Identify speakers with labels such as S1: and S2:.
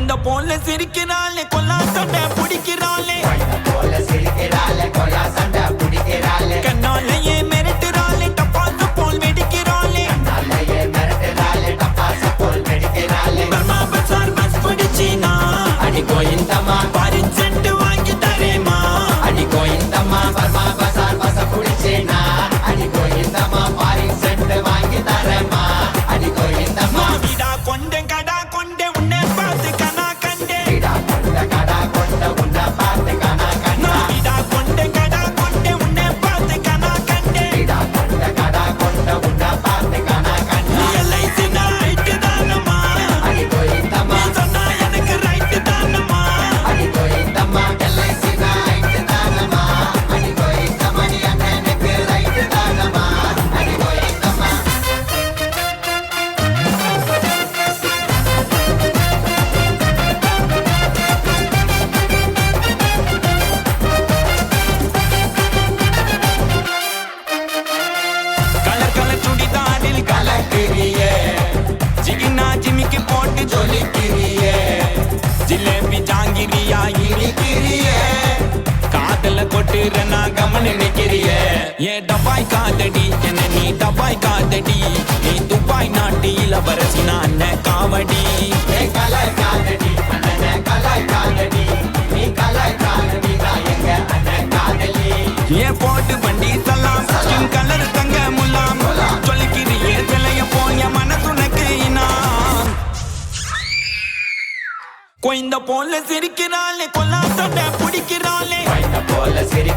S1: கொய்ந்த போல சிரிக்கிறாளே கொல்லா சண்டை பிடிக்கிறாளே கண்ணாலேயே மிரட்டுறாளே டப்பாசு போல் வெடிக்கிறாளே பர்மா பசார் பஸ் பிடிச்சினா அடி கோயிந்தம்மா பாரின் சென்ட் வாங்கி தரேமா அடி கோயிந்தம்மா பர்மா பசார் பஸ் பிடிச்சினா அடி கோயிந்தம்மா பாரின் சென்ட் வாங்கி தரேமா அடி கோயிந்தம்மா விடா கொண்டே கடா கொண்டே உன்னை பார்த்து கனா கண்டே விடா கொண்டே கடா கொண்டே உன்னை பார்த்து கனா கண்டே விடா கொண்டே கடா கொண்டே உன்னை பார்த்து கனா கண்டே விடா கொண்டே கடா கொண்டே உன்னை பார்த்து கனா கண்டே எல்ஐசி ரைட் தானம்மா அடி கோயிந்தம்மா சொன்னா எனக்கு ரைட் தானம்மா அடி கோயிந்தம்மா எல்ஐசி ரைட் தானம்மா அடி கோயிந்தம்மா நீ எனக்கு ரைட் தானம்மா அடி கோயிந்தம்மா கலர் கலர் சுடிதாரில் கலக்கிறியே ஜிகினா ஜிமிக்கு போட்டு ஜொலிக்கிறியே ஜிலேபி ஜாங்கிரியா இடிக்கிறியே காதல கொட்டுறனா கமன் நிக்கிறியே ஏ டபாய் காதடி என்ன நீ டபாய் காதடி நீ துபாய் நாட்டு இளவரசி நான் காவடி ஏ கலாய் காதடி அண்ணன் கலாய் காதடி நீ கலாய் காதடி நான் எங்க அண்ணன் காதலி ஏ போட்டு வண்டி சலாம் ஸ்கின் கலர் தங்க முலாம் சொல்லிக்கிறியே சிலைய போய மனசுனக்கு இனாம் கொய்ந்த போல சிரிக்கிறாளே கொல்லா சண்டை பிடிக்கிறாளே கொய்ந்த போல சிரி